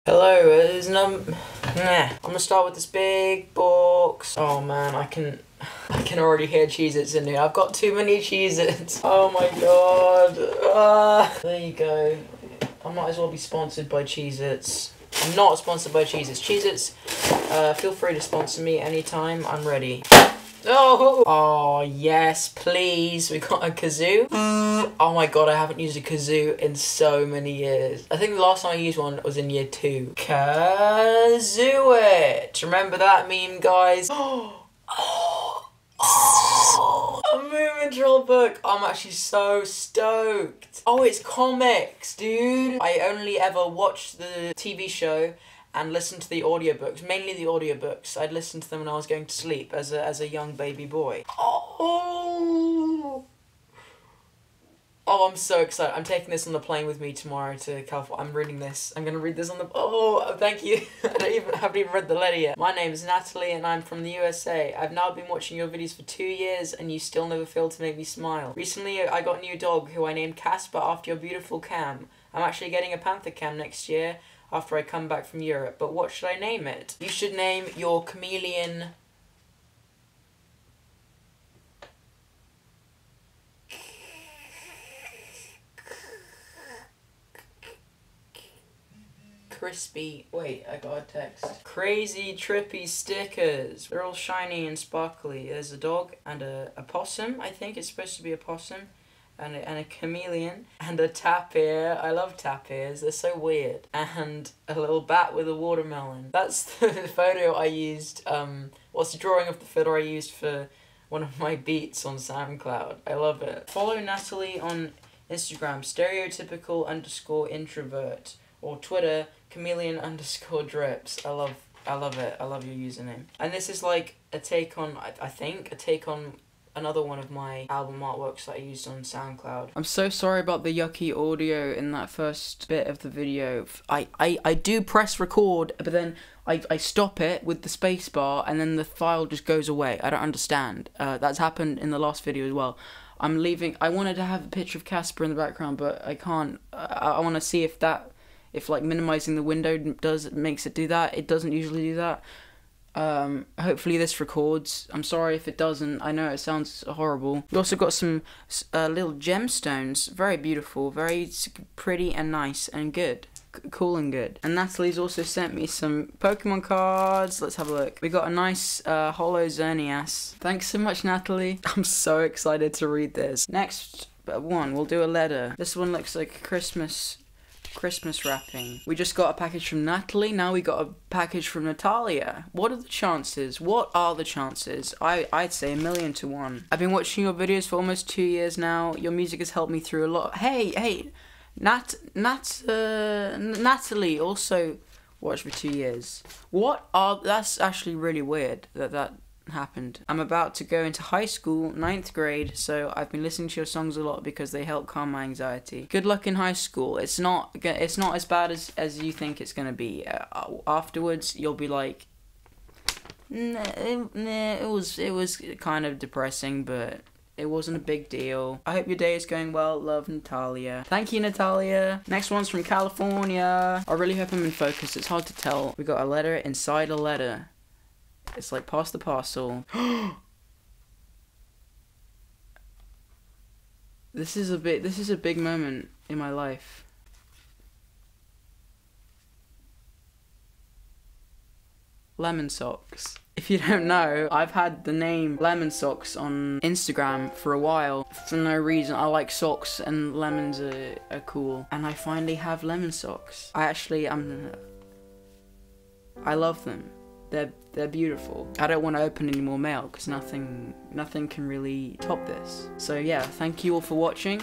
Hello, I'm gonna start with this big box. Oh man, I can already hear Cheez-Its in here. I've got too many Cheez-Its. Oh my god. There you go. I might as well be sponsored by Cheez-Its. I'm not sponsored by Cheez-Its. Cheez-Its, feel free to sponsor me anytime. I'm ready. Oh, yes, please. We got a kazoo. Oh my god, I haven't used a kazoo in so many years. I think the last time I used one was in year 2. Kazoo it! Remember that meme, guys? A Moving Troll book. I'm actually so stoked. Oh, it's comics, dude. I only ever watched the TV show and listened to the audiobooks, mainly the audiobooks. I'd listen to them when I was going to sleep as a young baby boy. Oh, I'm so excited. I'm taking this on the plane with me tomorrow to California. I'm reading this. I'm going to read this on the... Oh, thank you. I haven't even read the letter yet. My name is Natalie and I'm from the USA. I've now been watching your videos for 2 years and you still never fail to make me smile. Recently, I got a new dog who I named Caspar after your beautiful cam. I'm actually getting a panther cam next year after I come back from Europe. But what should I name it? You should name your chameleon... Crispy. Wait, I got a text. Crazy trippy stickers. They're all shiny and sparkly. There's a dog and a possum. I think it's supposed to be a possum. And a chameleon. And a tapir. I love tapirs. They're so weird. And a little bat with a watermelon. That's the photo I used. What's the drawing of the photo I used for one of my beats on SoundCloud. I love it. Follow Natalie on Instagram. Stereotypical_introvert. Or Twitter, chameleon_drips. I love it. I love your username. And this is like a take on, I think, a take on another one of my album artworks that I used on SoundCloud. I'm so sorry about the yucky audio in that first bit of the video. I do press record, but then I stop it with the space bar and then the file just goes away. I don't understand. That's happened in the last video as well. I'm leaving. I wanted to have a picture of Caspar in the background, but I can't. I want to see if like minimizing the window makes it do that. It doesn't usually do that. Hopefully this records. I'm sorry if it doesn't. I know it sounds horrible. We also got some little gemstones. Very beautiful, very pretty and nice and good. Cool and good. And Natalie's also sent me some Pokemon cards. Let's have a look. We got a nice Holo Xerneas. Thanks so much, Natalie. I'm so excited to read this. Next one, we'll do a letter. This one looks like Christmas wrapping. We just got a package from Natalie, now we got a package from Natalia. What are the chances? What are the chances? I'd say 1,000,000 to 1. I've been watching your videos for almost 2 years now. Your music has helped me through a lot. Hey, Natalie also watched for 2 years. That's actually really weird that happened. I'm about to go into high school, 9th grade, so I've been listening to your songs a lot because they help calm my anxiety. Good luck in high school. It's not as bad as you think it's gonna be. Afterwards, you'll be like, it was kind of depressing, but it wasn't a big deal. I hope your day is going well. Love, Natalia. Thank you, Natalia. Next one's from California. I really hope I'm in focus. It's hard to tell. We got a letter inside a letter. It's like pass the parcel. This is a big moment in my life. Lemon Socks. If you don't know, I've had the name Lemon Socks on Instagram for a while. For no reason. I like socks and lemons are cool. And I finally have lemon socks. I love them. They're beautiful. I don't want to open any more mail because nothing can really top this. So yeah, thank you all for watching.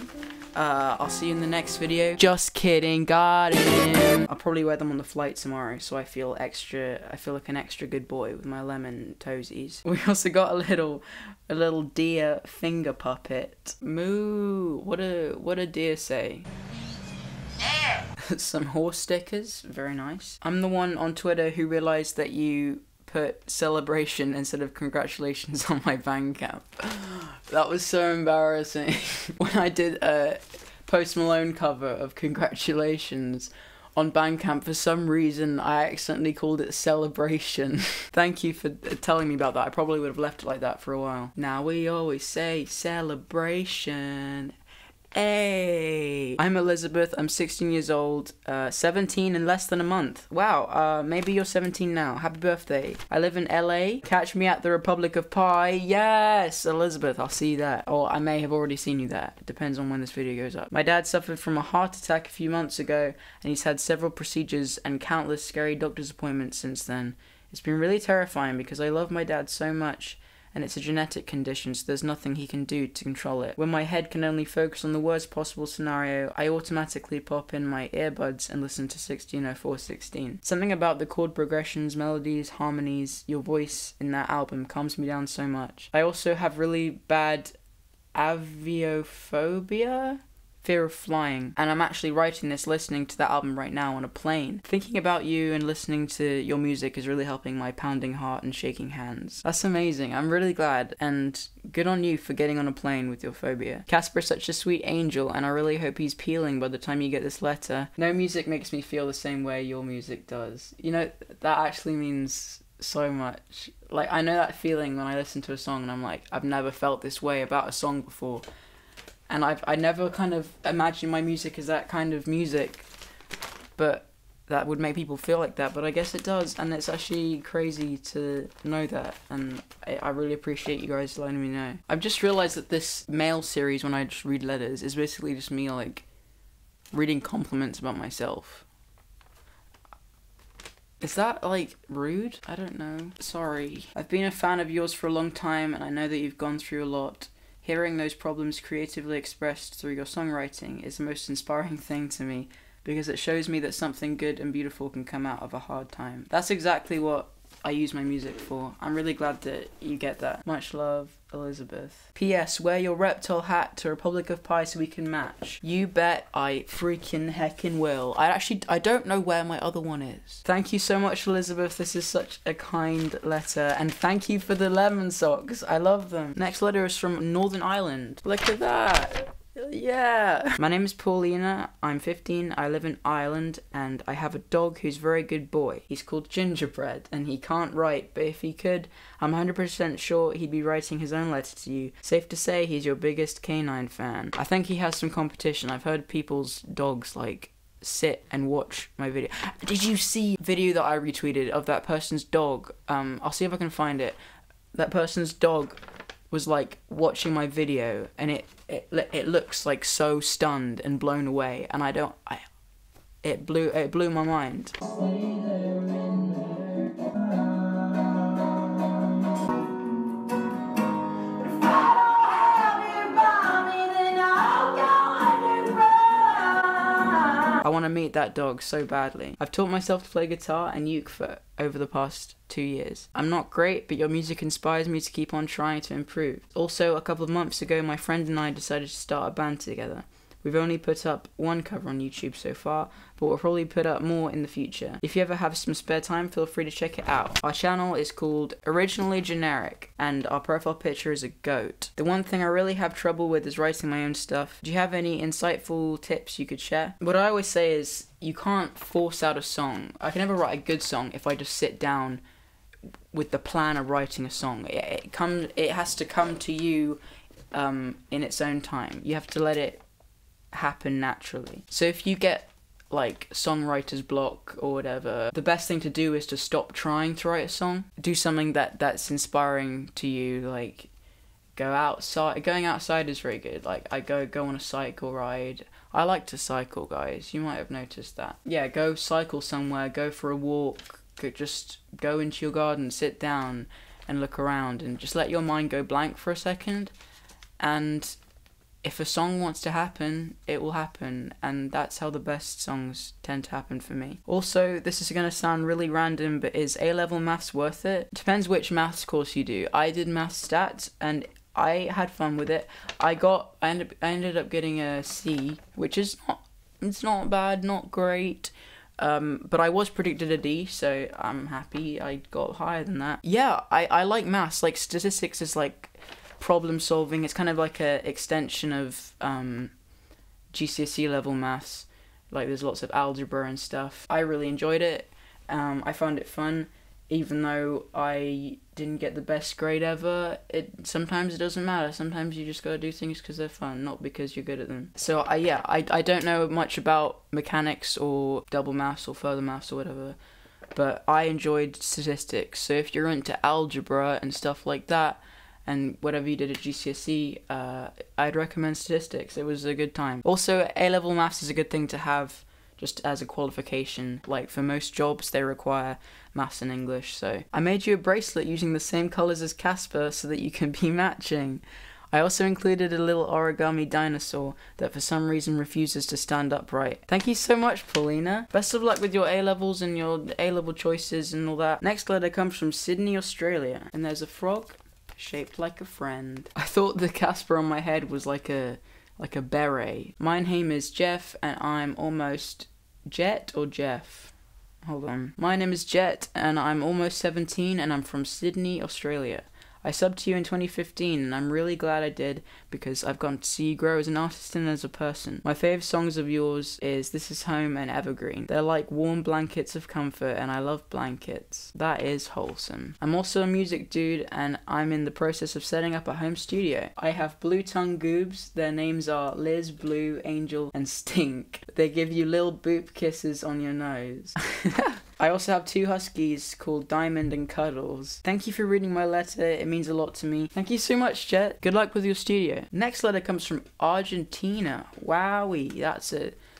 I'll see you in the next video. Just kidding, got him. I'll probably wear them on the flight tomorrow, so I feel like an extra good boy with my lemon toesies. We also got a little deer finger puppet. Moo. What a deer say? Some horse stickers, very nice. I'm the one on Twitter who realized that you put celebration instead of congratulations on my Bandcamp. That was so embarrassing. When I did a Post Malone cover of congratulations on Bandcamp. For some reason, I accidentally called it Celebration. Thank you for telling me about that. I probably would have left it like that for a while. Now we always say celebration. Hey, I'm Elizabeth. I'm 16 years old, 17 in less than a month. Wow, maybe you're 17 now. Happy birthday. I live in LA. Catch me at the Republic of Pi. Yes, Elizabeth, I'll see you there. Or I may have already seen you there. It depends on when this video goes up. My dad suffered from a heart attack a few months ago, and he's had several procedures and countless scary doctor's appointments since then. It's been really terrifying because I love my dad so much, and it's a genetic condition, so there's nothing he can do to control it. When my head can only focus on the worst possible scenario, I automatically pop in my earbuds and listen to 160416. Something about the chord progressions, melodies, harmonies, your voice in that album calms me down so much. I also have really bad aviophobia? Fear of flying, and I'm actually writing this listening to that album right now on a plane. Thinking about you and listening to your music is really helping my pounding heart and shaking hands. That's amazing. I'm really glad, and good on you for getting on a plane with your phobia. Caspar is such a sweet angel, and I really hope he's peeling by the time you get this letter. No music makes me feel the same way your music does. You know, that actually means so much. Like, I know that feeling when I listen to a song and I'm like, I've never felt this way about a song before. And I never kind of imagined my music as that kind of music, but that would make people feel like that, but I guess it does, and it's actually crazy to know that, and I really appreciate you guys letting me know. I've just realised that this mail series, when I just read letters, is basically just me, like, reading compliments about myself. Is that, like, rude? I don't know. Sorry. I've been a fan of yours for a long time, and I know that you've gone through a lot. Hearing those problems creatively expressed through your songwriting is the most inspiring thing to me, because it shows me that something good and beautiful can come out of a hard time. That's exactly what I use my music for. I'm really glad that you get that. Much love, Elizabeth. P.S. Wear your reptile hat to Republic of Pi so we can match. You bet I freaking heckin' will. I don't know where my other one is. Thank you so much, Elizabeth. This is such a kind letter. And thank you for the lemon socks. I love them. Next letter is from Northern Ireland. Look at that. Yeah. My name is Paulina. I'm 15. I live in Ireland, and I have a dog who's a very good boy. He's called Gingerbread, and he can't write, but if he could, I'm 100% sure he'd be writing his own letter to you. Safe to say he's your biggest canine fan. I think he has some competition. I've heard people's dogs, like, sit and watch my video. Did you see the video that I retweeted of that person's dog? I'll see if I can find it. That person's dog was like watching my video, and it looks like so stunned and blown away, and it blew my mind. I want to meet that dog so badly. I've taught myself to play guitar and uke for over the past 2 years. I'm not great, but your music inspires me to keep on trying to improve. Also, a couple of months ago, my friend and I decided to start a band together. We've only put up one cover on YouTube so far, but we'll probably put up more in the future. If you ever have some spare time, feel free to check it out. Our channel is called Originally Generic, and our profile picture is a goat. The one thing I really have trouble with is writing my own stuff. Do you have any insightful tips you could share? What I always say is, you can't force out a song. I can never write a good song if I just sit down with the plan of writing a song. It has to come to you in its own time. You have to let it happen naturally. So if you get like songwriter's block or whatever, the best thing to do is to stop trying to write a song. Do something that's inspiring to you, like go outside. Going outside is very good. Like I go on a cycle ride. I like to cycle, guys. You might have noticed that. Yeah, go cycle somewhere, go for a walk, just go into your garden, sit down and look around and just let your mind go blank for a second, and if a song wants to happen, it will happen, and that's how the best songs tend to happen for me. Also, this is going to sound really random, but is A-level maths worth it? Depends which maths course you do. I did maths stats, and I had fun with it. I ended up getting a C, which is not bad, not great, but I was predicted a D, so I'm happy I got higher than that. Yeah, I like maths. Like, statistics is like problem solving. It's kind of like a extension of GCSE level maths, Like there's lots of algebra and stuff. I really enjoyed it. I found it fun, even though I didn't get the best grade ever. Sometimes it doesn't matter. Sometimes you just gotta do things because they're fun, not because you're good at them. So I don't know much about mechanics or double maths or further maths or whatever, but I enjoyed statistics. So if you're into algebra and stuff like that, and whatever you did at GCSE, I'd recommend statistics. It was a good time. Also, A-level maths is a good thing to have just as a qualification. Like for most jobs, they require maths and English. So I made you a bracelet using the same colors as Caspar so that you can be matching. I also included a little origami dinosaur that for some reason refuses to stand upright. Thank you so much, Paulina. Best of luck with your A-levels and your A-level choices and all that. Next letter comes from Sydney, Australia. And there's a frog shaped like a friend. I thought the Caspar on my head was like a beret. My name is Jeff and I'm almost... Jet or Jeff? Hold on. My name is Jet and I'm almost 17 and I'm from Sydney, Australia. I subbed to you in 2015 and I'm really glad I did because I've gotten to see you grow as an artist and as a person. My favourite songs of yours is This Is Home and Evergreen. They're like warm blankets of comfort and I love blankets. That is wholesome. I'm also a music dude and I'm in the process of setting up a home studio. I have blue tongue goobs. Their names are Liz, Blue, Angel and Stink. They give you little boop kisses on your nose. I also have 2 huskies called Diamond and Cuddles. Thank you for reading my letter, it means a lot to me. Thank you so much, Jet. Good luck with your studio. Next letter comes from Argentina. Wowie,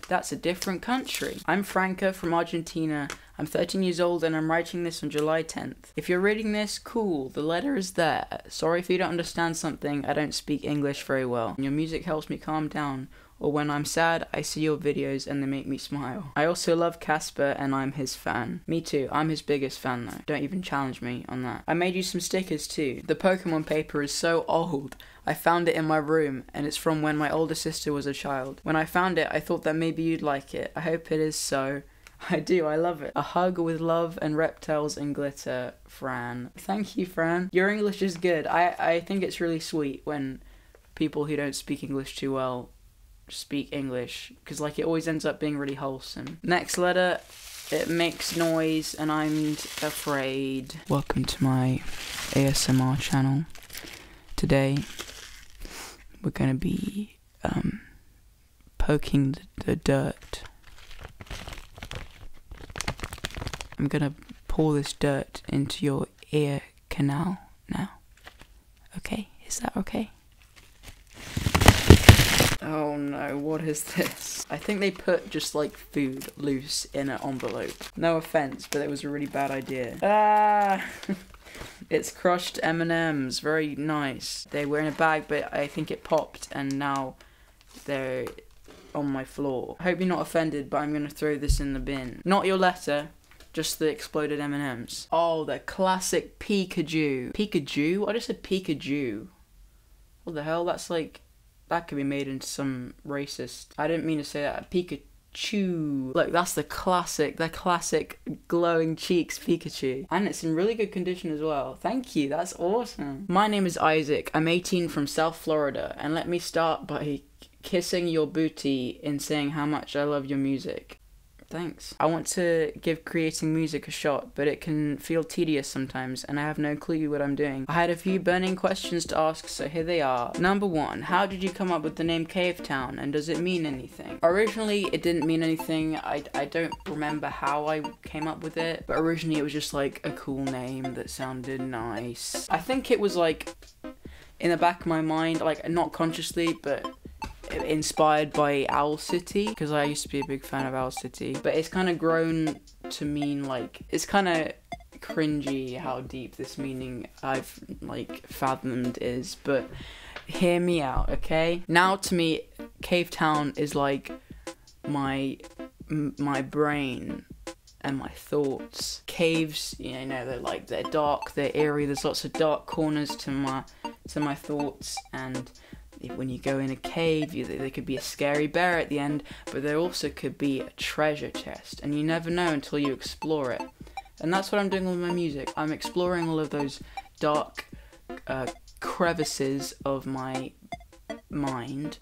that's a different country. I'm Franca from Argentina. I'm 13 years old and I'm writing this on July 10th. If you're reading this, cool, the letter is there. Sorry if you don't understand something, I don't speak English very well. Your music helps me calm down. Or when I'm sad, I see your videos and they make me smile. I also love Caspar and I'm his fan. Me too, I'm his biggest fan though. Don't even challenge me on that. I made you some stickers too. The Pokemon paper is so old. I found it in my room and it's from when my older sister was a child. When I found it, I thought that maybe you'd like it. I hope it is so. I do, I love it. A hug with love and reptiles and glitter, Fran. Thank you, Fran. Your English is good. I think it's really sweet when people who don't speak English too well speak English, because like it always ends up being really wholesome. Next letter, it makes noise and I'm afraid. Welcome to my ASMR channel. Today we're gonna be poking the dirt. I'm gonna pour this dirt into your ear canal now. Okay, is that okay? Oh no, what is this? I think they put just like food loose in an envelope. No offense, but it was a really bad idea. Ah! It's crushed M&Ms, very nice. They were in a bag, but I think it popped and now they're on my floor. I hope you're not offended, but I'm gonna throw this in the bin. Not your letter, just the exploded M&Ms. Oh, the classic Pikachu. Pikachu? I just said Pikachu. What the hell? That's like... That could be made into some racist... I didn't mean to say that. Pikachu. Look, that's the classic glowing cheeks Pikachu. And it's in really good condition as well. Thank you, that's awesome. My name is Isaac. I'm 18 from South Florida. And let me start by kissing your booty and saying how much I love your music. Thanks. I want to give creating music a shot, but it can feel tedious sometimes, and I have no clue what I'm doing. I had a few burning questions to ask, so here they are. Number 1, how did you come up with the name Cavetown, and does it mean anything? Originally, it didn't mean anything. I don't remember how I came up with it, but originally it was just like a cool name that sounded nice. I think it was like in the back of my mind, like not consciously, but inspired by Owl City, because I used to be a big fan of Owl City, but it's kind of grown to mean like, it's kind of cringy how deep this meaning I've like fathomed is, but hear me out, okay? Now to me, Cavetown is like my brain and my thoughts. Caves, you know, they're dark, they're eerie, there's lots of dark corners to my thoughts, and when you go in a cave, there could be a scary bear at the end, but there also could be a treasure chest, and you never know until you explore it. And that's what I'm doing with my music. I'm exploring all of those dark crevices of my mind,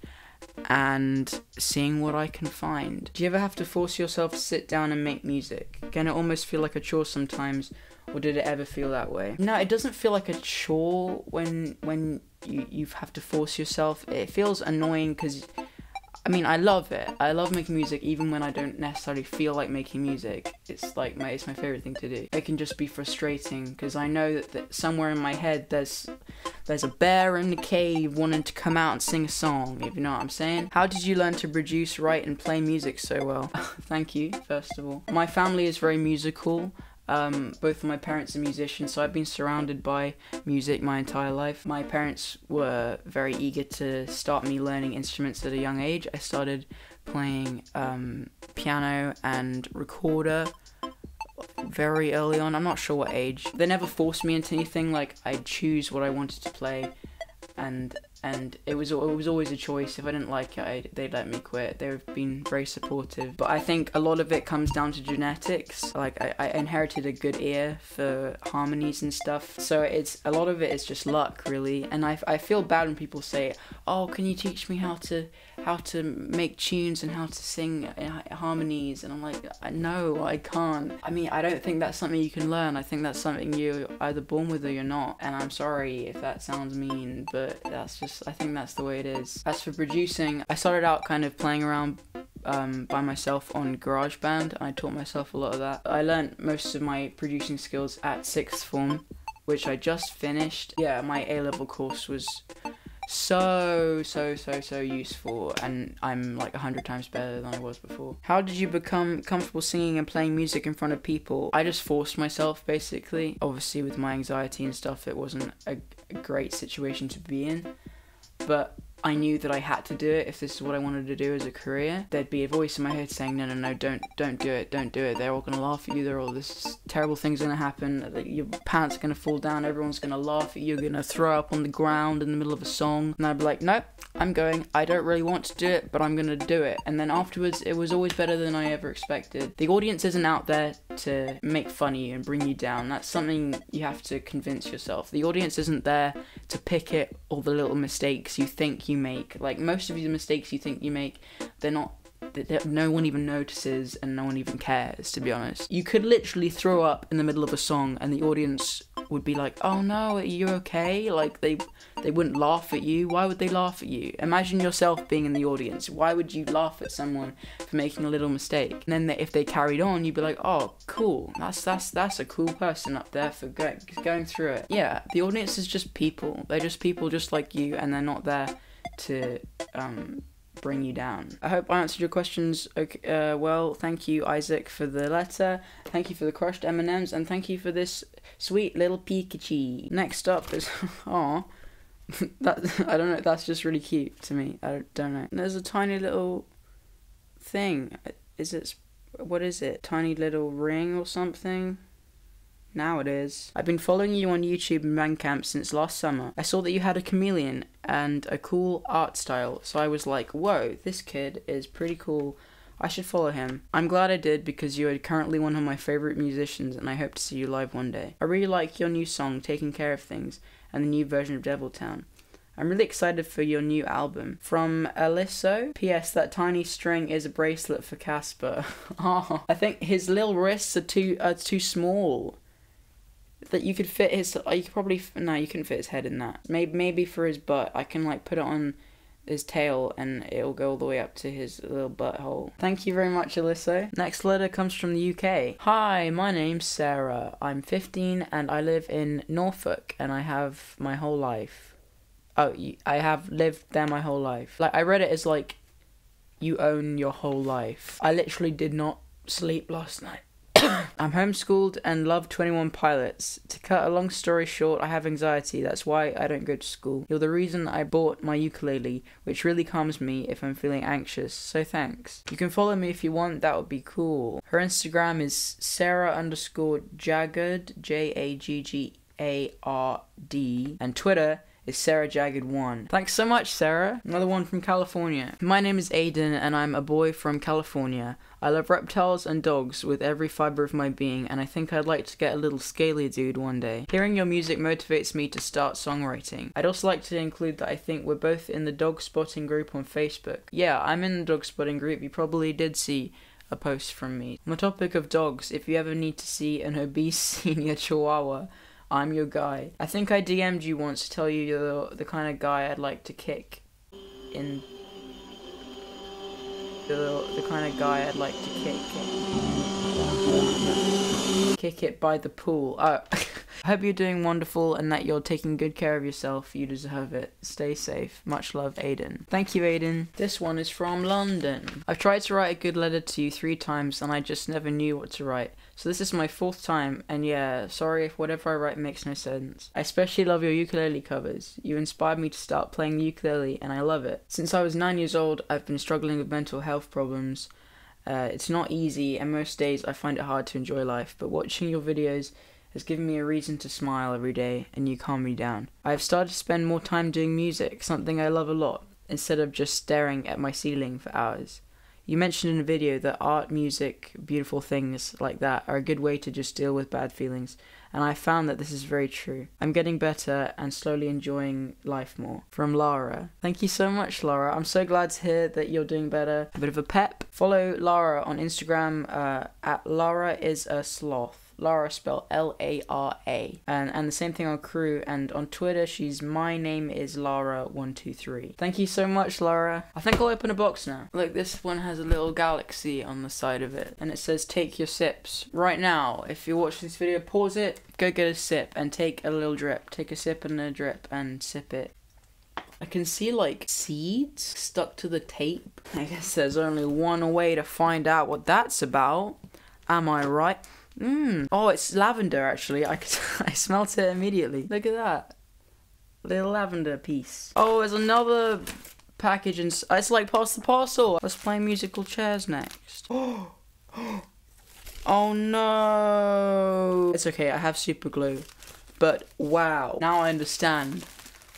and seeing what I can find. Do you ever have to force yourself to sit down and make music? Can it almost feel like a chore sometimes, or did it ever feel that way? No, it doesn't feel like a chore when you have to force yourself. It feels annoying because, I mean, I love it. I love making music even when I don't necessarily feel like making music. It's like my favorite thing to do. It can just be frustrating because I know that somewhere in my head there's a bear in the cave wanting to come out and sing a song, if you know what I'm saying. How did you learn to produce, write, and play music so well? Thank you, first of all. My family is very musical. Both of my parents are musicians, so I've been surrounded by music my entire life. My parents were very eager to start me learning instruments at a young age. I started playing piano and recorder very early on. I'm not sure what age. They never forced me into anything. Like, I'd choose what I wanted to play, and it was always a choice. If I didn't like it, they'd let me quit. They've been very supportive. But I think a lot of it comes down to genetics. Like, I inherited a good ear for harmonies and stuff. So a lot of it is just luck, really. And I feel bad when people say, "Oh, can you teach me how to make tunes and how to sing harmonies?" And I'm like, no, I can't. I mean, I don't think that's something you can learn. I think that's something you're either born with or you're not. And I'm sorry if that sounds mean, but I think that's the way it is. As for producing, I started out kind of playing around by myself on GarageBand, and I taught myself a lot of that. I learned most of my producing skills at 6th form, which I just finished. Yeah, my A-level course was so useful, and I'm like 100 times better than I was before. How did you become comfortable singing and playing music in front of people? I just forced myself, basically. Obviously, with my anxiety and stuff, it wasn't a great situation to be in, but I knew that I had to do it if this is what I wanted to do as a career. There'd be a voice in my head saying, no, don't do it, they're all gonna laugh at you, this terrible thing's gonna happen, your pants are gonna fall down, everyone's gonna laugh at you, you're gonna throw up on the ground in the middle of a song. And I'd be like, nope, I'm going, I don't really want to do it, but I'm gonna do it. And then afterwards, it was always better than I ever expected. The audience isn't out there to make fun of you and bring you down. That's something you have to convince yourself. The audience isn't there to pick at all the little mistakes you think you make. Like, most of the mistakes you think you make, they're not, no one even notices and no one even cares, to be honest. You could literally throw up in the middle of a song and the audience would be like, oh no, are you okay? Like, they wouldn't laugh at you. Why would they laugh at you? Imagine yourself being in the audience. Why would you laugh at someone for making a little mistake? And then if they carried on, you'd be like, oh, cool. That's a cool person up there for going through it. Yeah, the audience is just people. They're just people just like you, and they're not there to bring you down. I hope I answered your questions. Okay, well, thank you, Isaac, for the letter. Thank you for the crushed M&Ms, and thank you for this sweet little Pikachu. Next up is, aw, I don't know, that's just really cute to me. I don't know. There's a tiny little thing. What is it? Tiny little ring or something? Now it is. I've been following you on YouTube and Bandcamp since last summer. I saw that you had a chameleon and a cool art style, so I was like, whoa, this kid is pretty cool. I should follow him. I'm glad I did because you are currently one of my favourite musicians and I hope to see you live one day. I really like your new song, Taking Care of Things, and the new version of Deviltown. I'm really excited for your new album. From Aliso, P.S. That tiny string is a bracelet for Caspar. Oh, I think his little wrists are too small. That you could fit his, you couldn't fit his head in that. Maybe for his butt, I can like put it on his tail and it'll go all the way up to his little butthole. Thank you very much, Alyssa. Next letter comes from the UK. Hi, my name's Sarah. I'm 15 and I live in Norfolk and I have my whole life. Oh, I have lived there my whole life. Like, I read it as like, you own your whole life. I literally did not sleep last night. I'm homeschooled and love 21 Pilots. To cut a long story short, I have anxiety. That's why I don't go to school. You're the reason I bought my ukulele, which really calms me if I'm feeling anxious, so thanks. You can follow me if you want, that would be cool. Her Instagram is Sarah_Jaggard, Jaggard, and Twitter is Sarah Jagged1. Thanks so much, Sarah. Another one from California. My name is Aiden and I'm a boy from California. I love reptiles and dogs with every fiber of my being, and I think I'd like to get a little scaly dude one day. Hearing your music motivates me to start songwriting. I'd also like to include that I think we're both in the dog spotting group on Facebook. Yeah, I'm in the dog spotting group. You probably did see a post from me. On the topic of dogs, if you ever need to see an obese senior chihuahua, I'm your guy. I think I DM'd you once to tell you you're the kind of guy I'd like to kick in... The kind of guy I'd like to kick it by the pool. I hope you're doing wonderful and that you're taking good care of yourself. You deserve it. Stay safe. Much love, Aiden. Thank you, Aiden. This one is from London. I've tried to write a good letter to you 3 times and I just never knew what to write. So this is my 4th time, and yeah, sorry if whatever I write makes no sense. I especially love your ukulele covers. You inspired me to start playing ukulele, and I love it. Since I was 9 years old, I've been struggling with mental health problems. It's not easy, and most days I find it hard to enjoy life, but watching your videos has given me a reason to smile every day, and you calm me down. I have started to spend more time doing music, something I love a lot, instead of just staring at my ceiling for hours. You mentioned in a video that art, music, beautiful things like that are a good way to just deal with bad feelings, and I found that this is very true. I'm getting better and slowly enjoying life more. From Lara. Thank you so much, Lara. I'm so glad to hear that you're doing better. A bit of a pep. Follow Lara on Instagram at Lara is a sloth. Lara spelled L-A-R-A. And the same thing on Crew, and on Twitter she's my name is Lara123. Thank you so much, Lara. I think I'll open a box now. Look, this one has a little galaxy on the side of it, and it says take your sips. Right now, if you're watching this video, pause it, go get a sip, and take a little drip. Take a sip and a drip, and sip it. I can see like seeds stuck to the tape. I guess there's only one way to find out what that's about. Am I right? Oh, it's lavender actually. I smelt it immediately. Look at that. Little lavender piece. Oh, there's another package and it's like pass the parcel. Let's play musical chairs next. Oh no. It's okay, I have super glue. But wow. Now I understand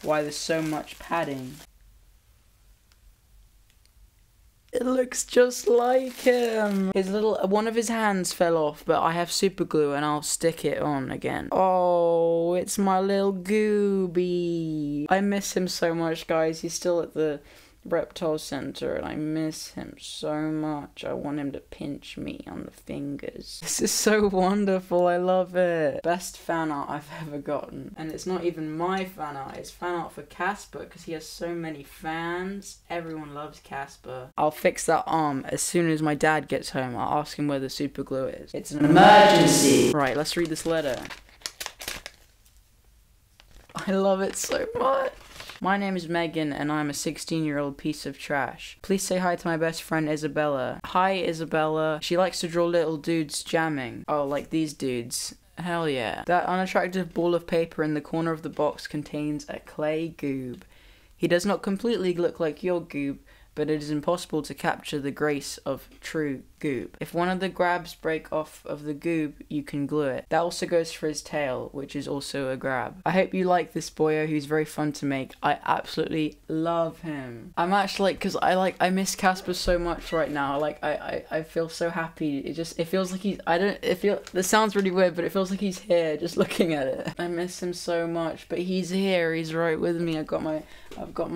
why there's so much padding. It looks just like him. One of his hands fell off, but I have super glue and I'll stick it on again. Oh, it's my little Gooby. I miss him so much, guys. He's still at the reptile center and I miss him so much. I want him to pinch me on the fingers. This is so wonderful. I love it. Best fan art I've ever gotten. And it's not even my fan art. It's fan art for Caspar because he has so many fans. Everyone loves Caspar. I'll fix that arm as soon as my dad gets home. I'll ask him where the super glue is. It's an emergency. Right, let's read this letter. I love it so much. My name is Megan and I'm a 16-year-old piece of trash. Please say hi to my best friend Isabella. Hi Isabella. She likes to draw little dudes jamming. Oh, like these dudes. Hell yeah. That unattractive ball of paper in the corner of the box contains a clay goob. He does not completely look like your goob, but it is impossible to capture the grace of true goob. If one of the grabs break off of the goob, you can glue it. That also goes for his tail, which is also a grab. I hope you like this boyo, who's very fun to make. I absolutely love him. I'm actually like, cause I miss Caspar so much right now. Like I feel so happy. It feels like he's, this sounds really weird, but it feels like he's here just looking at it. I miss him so much, but he's here. He's right with me. I've got my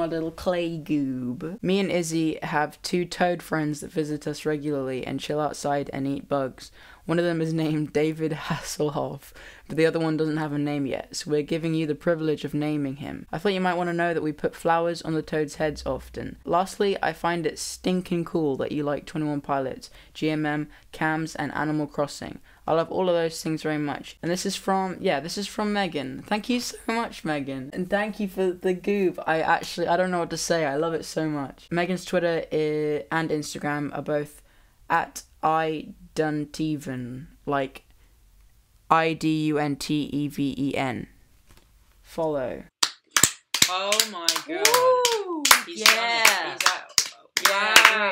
little clay goob. Me and Izzy have 2 toad friends that visit us regularly and chill outside and eat bugs. One of them is named David Hasselhoff, but the other one doesn't have a name yet, so we're giving you the privilege of naming him. I thought you might want to know that we put flowers on the toads' heads often. Lastly, I find it stinking cool that you like 21 Pilots, GMM, Cams, and Animal Crossing. I love all of those things very much. And this is from Megan. Thank you so much, Megan. And thank you for the goob. I don't know what to say. I love it so much. Megan's Twitter and Instagram are both at idunteven, like IDUNTEVEN. Follow. Oh my god. Woo! He's done it. He's out. Wow.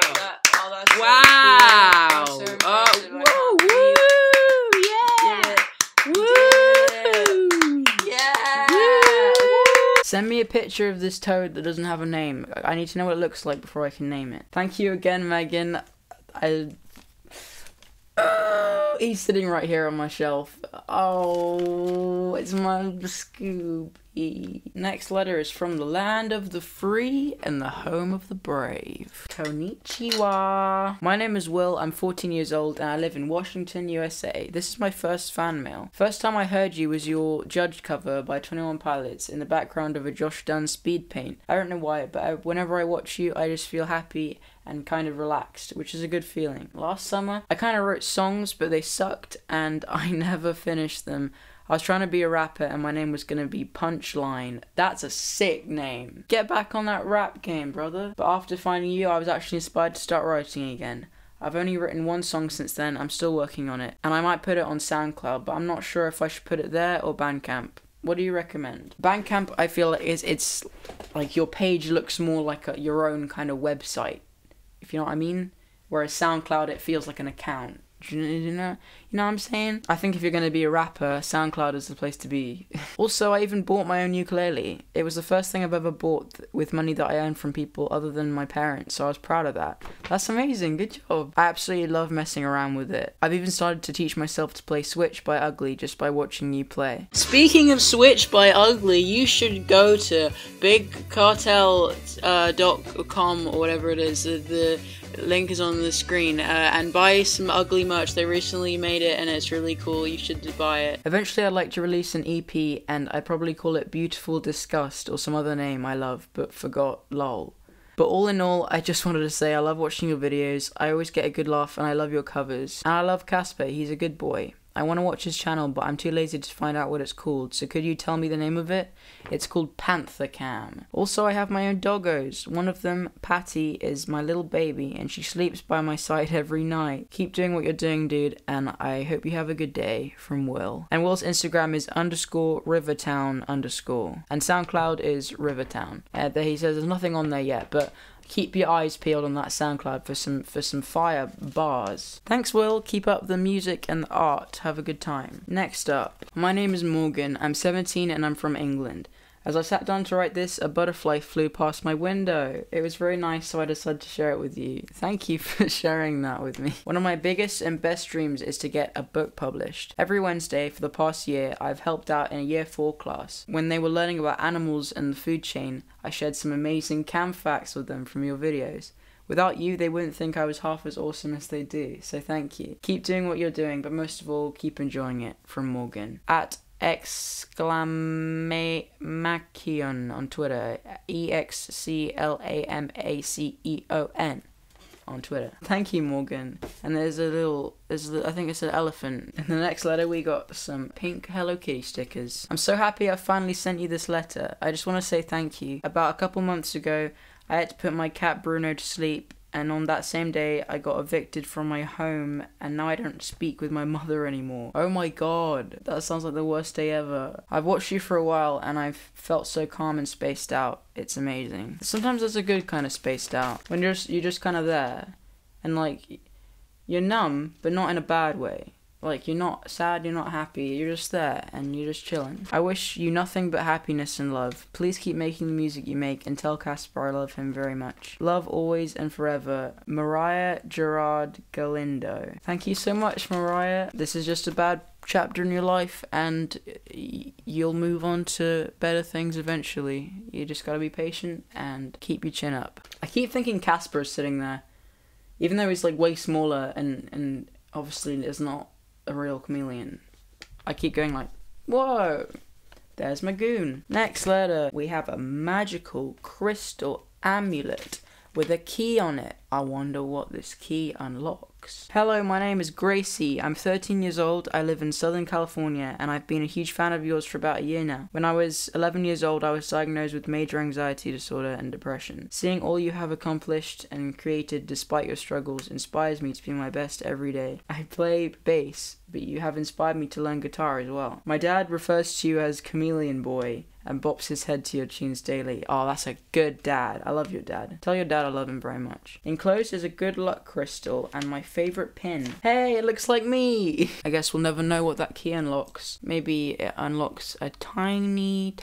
That's wow. So cool. Whoa, woo! Yeah. Woo! Yeah. Woo! Send me a picture of this toad that doesn't have a name. I need to know what it looks like before I can name it. Thank you again, Megan. He's sitting right here on my shelf. Oh, it's my Scooby. Next letter is from the land of the free and the home of the brave. Konnichiwa. My name is Will. I'm 14 years old and I live in Washington, USA. This is my first fan mail. First time I heard you was your Judge cover by 21 Pilots in the background of a Josh Dunn speed paint. I don't know why, but whenever I watch you, I just feel happy and kind of relaxed, which is a good feeling. Last summer, I kind of wrote songs, but they sucked and I never finished them. I was trying to be a rapper and my name was going to be Punchline. That's a sick name. Get back on that rap game, brother. But after finding you, I was actually inspired to start writing again. I've only written one song since then. I'm still working on it. And I might put it on SoundCloud, but I'm not sure if I should put it there or Bandcamp. What do you recommend? Bandcamp, I feel like it's like your page looks more like your own kind of website, if you know what I mean. Whereas SoundCloud, it feels like an account. You know what I'm saying? I think if you're going to be a rapper, SoundCloud is the place to be. Also, I even bought my own ukulele. It was the first thing I've ever bought with money that I earned from people other than my parents, so I was proud of that. That's amazing, good job. I absolutely love messing around with it. I've even started to teach myself to play Switch by Ugly just by watching you play. Speaking of Switch by Ugly, you should go to bigcartel.com or whatever it is. The link is on the screen, and buy some Ugly merch. They recently made it and it's really cool. You should buy it. Eventually I'd like to release an EP and I'd probably call it Beautiful Disgust or some other name I love but forgot, lol. But all in all, I just wanted to say I love watching your videos. I always get a good laugh and I love your covers. And I love Caspar, he's a good boy. I want to watch his channel, but I'm too lazy to find out what it's called, so could you tell me the name of it? It's called Panther Cam. Also, I have my own doggos. One of them, Patty, is my little baby, and she sleeps by my side every night. Keep doing what you're doing, dude, and I hope you have a good day. From Will. And Will's Instagram is _Rivertown_, and SoundCloud is Rivertown. He says there's nothing on there yet, but keep your eyes peeled on that SoundCloud for some fire bars. Thanks, Will. Keep up the music and the art. Have a good time. Next up, my name is Morgan. I'm 17 and I'm from England. As I sat down to write this, a butterfly flew past my window. It was very nice, so I decided to share it with you. Thank you for sharing that with me. One of my biggest and best dreams is to get a book published. Every Wednesday for the past year, I've helped out in a year 4 class. When they were learning about animals and the food chain, I shared some amazing cam facts with them from your videos. Without you, they wouldn't think I was half as awesome as they do, so thank you. Keep doing what you're doing, but most of all, keep enjoying it. From Morgan. At exclamacion on Twitter, EXCLAMACEON on Twitter. Thank you, Morgan. And I think it's an elephant. In the next letter, we got some pink Hello Kitty stickers. I'm so happy I finally sent you this letter. I just want to say thank you. About a couple months ago, I had to put my cat Bruno to sleep, and on that same day, I got evicted from my home, and now I don't speak with my mother anymore. Oh my god, that sounds like the worst day ever. I've watched you for a while, and I've felt so calm and spaced out. It's amazing. Sometimes there's a good kind of spaced out, when you're just kind of there, and like, you're numb, but not in a bad way. Like, you're not sad, you're not happy, you're just there, and you're just chilling. I wish you nothing but happiness and love. Please keep making the music you make, and tell Caspar I love him very much. Love always and forever, Mariah Gerard Galindo. Thank you so much, Mariah. This is just a bad chapter in your life, and you'll move on to better things eventually. You just gotta be patient, and keep your chin up. I keep thinking Caspar is sitting there, even though he's like way smaller, and obviously is not a real chameleon. I keep going like, whoa, there's my goon. Next letter, we have a magical crystal amulet with a key on it. I wonder what this key unlocks. Hello, my name is Gracie. I'm 13 years old. I live in Southern California, and I've been a huge fan of yours for about a year now. When I was 11 years old, I was diagnosed with major anxiety disorder and depression. Seeing all you have accomplished and created despite your struggles inspires me to be my best every day. I play bass, but you have inspired me to learn guitar as well. My dad refers to you as Chameleon Boy and bops his head to your tunes daily. Oh, that's a good dad. I love your dad. Tell your dad I love him very much. Enclosed is a good luck crystal and my favorite pin. Hey, it looks like me! I guess we'll never know what that key unlocks. Maybe it unlocks a tiny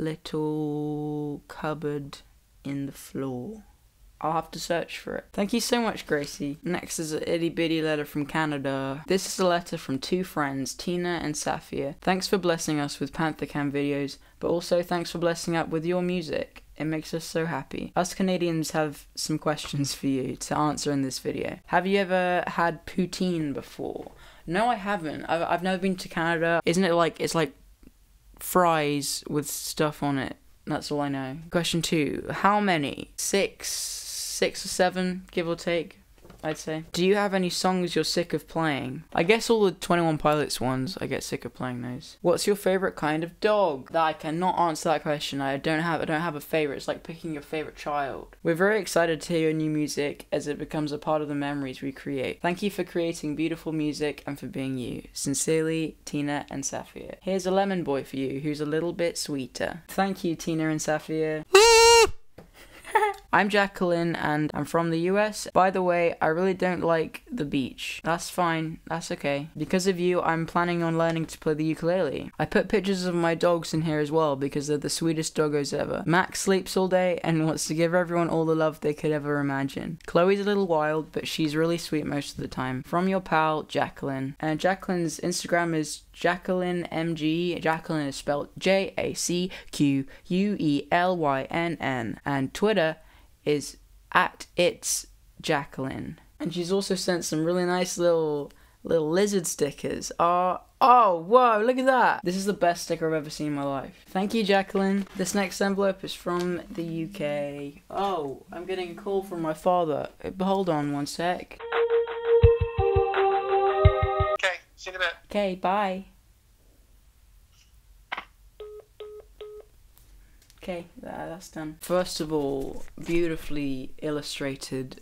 little cupboard in the floor. I'll have to search for it. Thank you so much, Gracie. Next is an itty bitty letter from Canada. This is a letter from two friends, Tina and Safia. Thanks for blessing us with PantherCam videos, but also thanks for blessing up with your music. It makes us so happy. Us Canadians have some questions for you to answer in this video. Have you ever had poutine before? No, I haven't. I've never been to Canada. Isn't it like, it's like fries with stuff on it? That's all I know. Question 2. How many? 6 or 7, give or take, I'd say. Do you have any songs you're sick of playing? I guess all the 21 Pilots ones, I get sick of playing those. What's your favorite kind of dog? I cannot answer that question. I don't have a favorite. It's like picking your favorite child. We're very excited to hear your new music as it becomes a part of the memories we create. Thank you for creating beautiful music and for being you. Sincerely, Tina and Safia. Here's a lemon boy for you who's a little bit sweeter. Thank you, Tina and Safia. I'm Jacqueline and I'm from the US. By the way, I really don't like the beach. That's fine, that's okay. Because of you, I'm planning on learning to play the ukulele. I put pictures of my dogs in here as well because they're the sweetest doggos ever. Max sleeps all day and wants to give everyone all the love they could ever imagine. Chloe's a little wild, but she's really sweet most of the time. From your pal, Jacqueline. And Jacqueline's Instagram is Jacqueline MG. Jacqueline is spelled JACQUELYNN. And Twitter is @itsJacqueline. And she's also sent some really nice little lizard stickers. Oh, whoa, look at that. This is the best sticker I've ever seen in my life. Thank you, Jacqueline. This next envelope is from the UK. Oh, I'm getting a call from my father. Hold on one sec. Okay, see you in a bit. Okay, bye. Okay, that's done. First of all, beautifully illustrated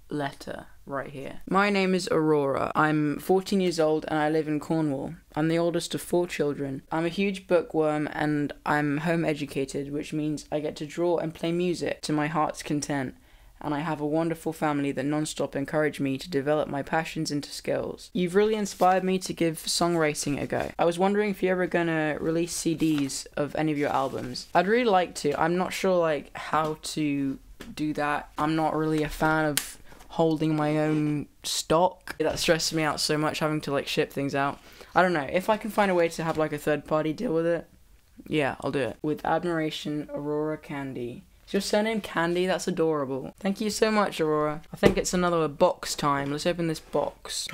letter right here. My name is Aurora. I'm 14 years old and I live in Cornwall. I'm the oldest of 4 children. I'm a huge bookworm and I'm home educated, which means I get to draw and play music to my heart's content. And I have a wonderful family that non-stop encourage me to develop my passions into skills. You've really inspired me to give songwriting a go. I was wondering if you're ever gonna release CDs of any of your albums. I'd really like to. I'm not sure like how to do that. I'm not really a fan of holding my own stock. That stresses me out so much, having to like ship things out. I don't know. If I can find a way to have like a third party deal with it, yeah, I'll do it. With admiration, Aurora Candy. Is your surname Candy? That's adorable. Thank you so much, Aurora. I think it's another box time. Let's open this box.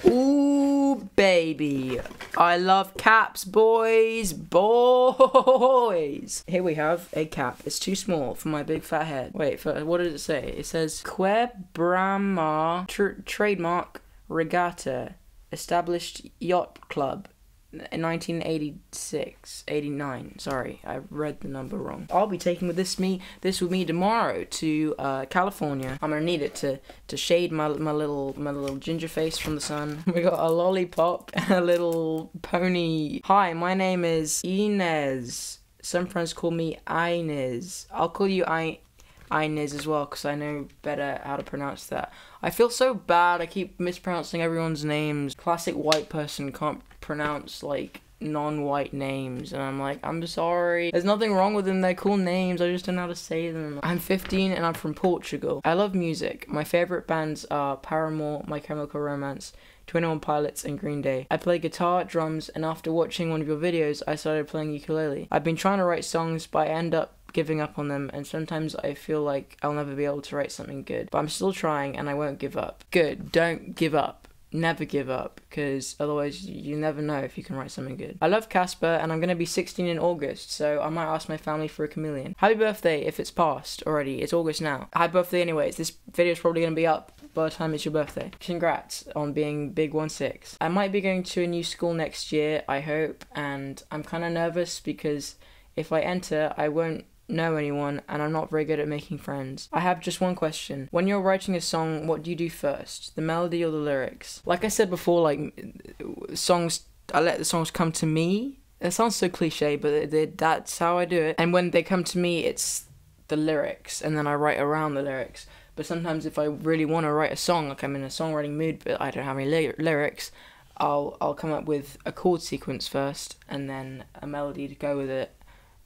Ooh, baby. I love caps, boys. Boys. Here we have a cap. It's too small for my big fat head. Wait, what does it say? It says, Que Brahma Trademark Regatta Established Yacht Club. In 1989. Sorry, I read the number wrong. I'll be taking this with me tomorrow to California. I'm gonna need it to shade my little ginger face from the sun. We got a lollipop and a little pony. Hi, my name is Inez. Some friends call me Inez. I'll call you Inez as well because I know better how to pronounce that. I feel so bad. I keep mispronouncing everyone's names. Classic white person can't pronounce like non-white names and I'm like, I'm sorry. There's nothing wrong with them. They're cool names. I just don't know how to say them. I'm 15 and I'm from Portugal. I love music. My favorite bands are Paramore, My Chemical Romance, 21 Pilots and Green Day. I play guitar, drums, and after watching one of your videos, I started playing ukulele. I've been trying to write songs, but I end up giving up on them, and sometimes I feel like I'll never be able to write something good. But I'm still trying, and I won't give up. Good. Don't give up. Never give up, because otherwise you never know if you can write something good. I love Caspar, and I'm going to be 16 in August, so I might ask my family for a chameleon. Happy birthday if it's past already. It's August now. Happy birthday anyways. This video is probably going to be up by the time it's your birthday. Congrats on being Big 1-6. I might be going to a new school next year, I hope, and I'm kind of nervous because if I enter, I won't know anyone and I'm not very good at making friends. I have just one question. When you're writing a song, what do you do first? The melody or the lyrics? Like I said before, like songs, I let the songs come to me. It sounds so cliche, but that's how I do it. And when they come to me, it's the lyrics and then I write around the lyrics. But sometimes if I really want to write a song, like I'm in a songwriting mood but I don't have any lyrics, I'll come up with a chord sequence first and then a melody to go with it.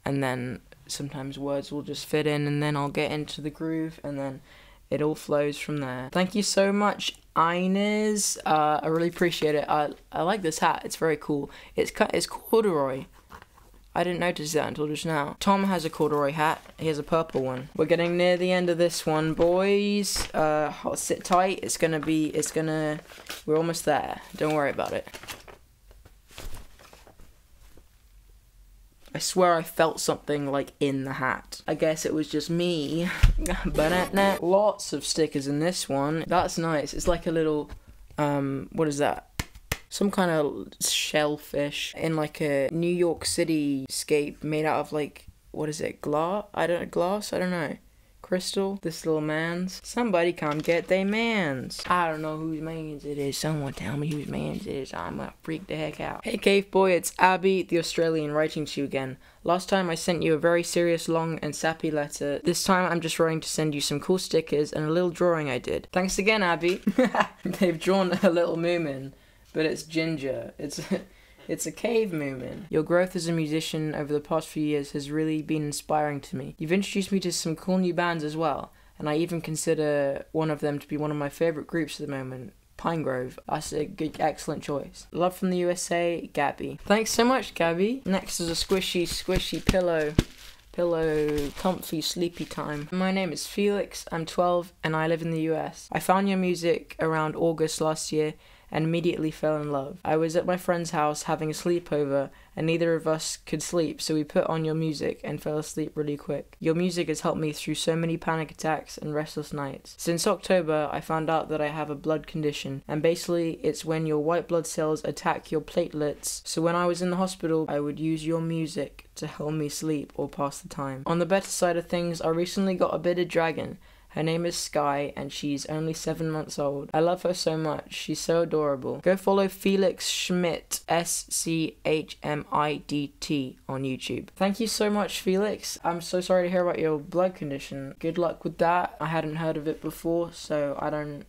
and then sometimes words will just fit in, and then I'll get into the groove, and then it all flows from there. Thank you so much, Inez. I really appreciate it. I like this hat. It's very cool. It's corduroy. I didn't notice that until just now. Tom has a corduroy hat. He has a purple one. We're getting near the end of this one, boys. Sit tight. We're almost there. Don't worry about it. I swear I felt something like in the hat. I guess it was just me. Lots of stickers in this one. That's nice. It's like a little, what is that? Some kind of shellfish in like a New York City scape made out of like, what is it? Glass? I don't know. Crystal? This little man's. Somebody come get they mans. I don't know whose mans it is. Someone tell me whose mans it is. I'm gonna freak the heck out. Hey Cave Boy, it's Abby, the Australian, writing to you again. Last time I sent you a very serious, long and sappy letter. This time I'm just writing to send you some cool stickers and a little drawing I did. Thanks again, Abby. They've drawn a little moomin, but it's ginger. It's a cave moomin. Your growth as a musician over the past few years has really been inspiring to me. You've introduced me to some cool new bands as well, and I even consider one of them to be one of my favourite groups at the moment, Pinegrove. That's a good, excellent choice. Love from the USA, Gabby. Thanks so much, Gabby. Next is a squishy pillow, comfy, sleepy time. My name is Felix, I'm 12, and I live in the US. I found your music around August last year, and immediately fell in love. I was at my friend's house having a sleepover, and neither of us could sleep, so we put on your music and fell asleep really quick. Your music has helped me through so many panic attacks and restless nights. Since October, I found out that I have a blood condition, and basically it's when your white blood cells attack your platelets, so when I was in the hospital, I would use your music to help me sleep or pass the time. On the better side of things, I recently got a bearded dragon. Her name is Sky, and she's only 7 months old. I love her so much. She's so adorable. Go follow Felix Schmidt, SCHMIDT, on YouTube. Thank you so much, Felix. I'm so sorry to hear about your blood condition. Good luck with that. I hadn't heard of it before, so I don't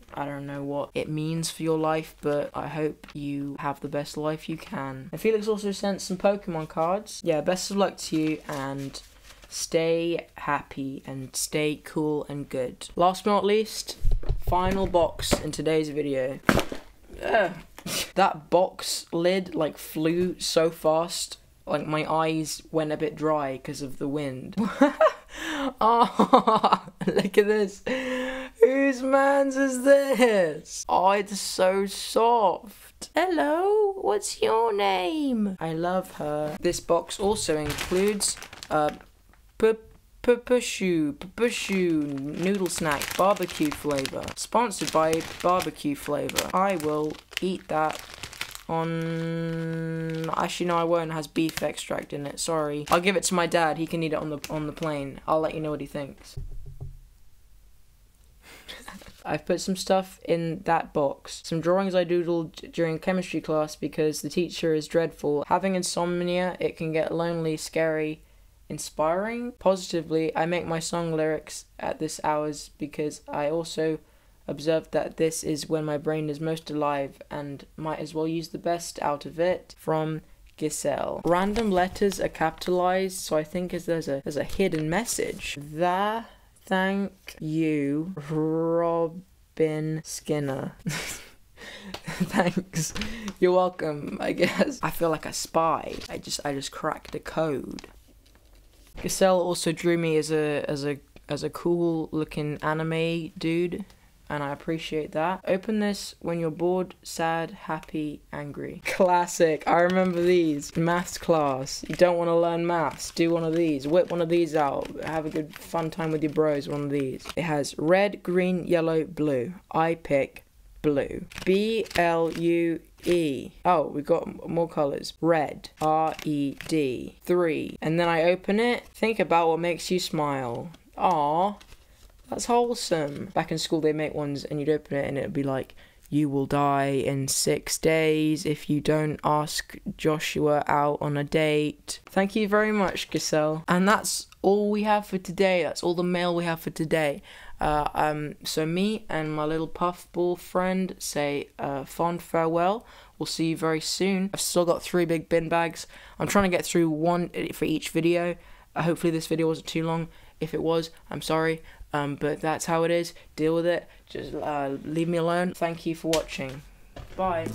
know what it means for your life, but I hope you have the best life you can. And Felix also sent some Pokemon cards. Yeah, best of luck to you, and stay happy and stay cool and good. Last but not least, final box in today's video. That box lid like flew so fast, like my eyes went a bit dry because of the wind. Oh, look at this. Whose man's is this? Oh, it's so soft. Hello, what's your name? I love her. This box also includes Pushu noodle snack barbecue flavor, sponsored by barbecue flavor. I will eat that on, actually no I won't, it has beef extract in it, sorry. I'll give it to my dad, he can eat it on the plane. I'll let you know what he thinks. I've put some stuff in that box. Some drawings I doodled during chemistry class because the teacher is dreadful. Having insomnia, it can get lonely, scary, inspiring. Positively, I make my song lyrics at this hours because I also observed that this is when my brain is most alive and might as well use the best out of it. From Giselle. Random letters are capitalized, so I think there's a hidden message. Thank you, Robin Skinner. Thanks. You're welcome, I guess. I feel like a spy. I just cracked the code. Giselle also drew me as a cool looking anime dude, and I appreciate that. Open this when you're bored, sad, happy, angry. Classic. I remember these. Maths class. You don't want to learn maths. Do one of these. Whip one of these out. Have a good fun time with your bros. One of these. It has red, green, yellow, blue. I pick blue. BLUE. Oh, we got more colors. Red. RED. 3. And then I open it. Think about what makes you smile. Aww. That's wholesome. Back in school they make ones and you'd open it and it'd be like, you will die in 6 days if you don't ask Joshua out on a date. Thank you very much, Giselle. And that's all we have for today. That's all the mail we have for today. So me and my little puffball friend say fond farewell. We'll see you very soon. I've still got 3 big bin bags. I'm trying to get through 1 for each video. Hopefully this video wasn't too long. If it was, I'm sorry, but that's how it is. Deal with it. Just leave me alone. Thank you for watching. Bye.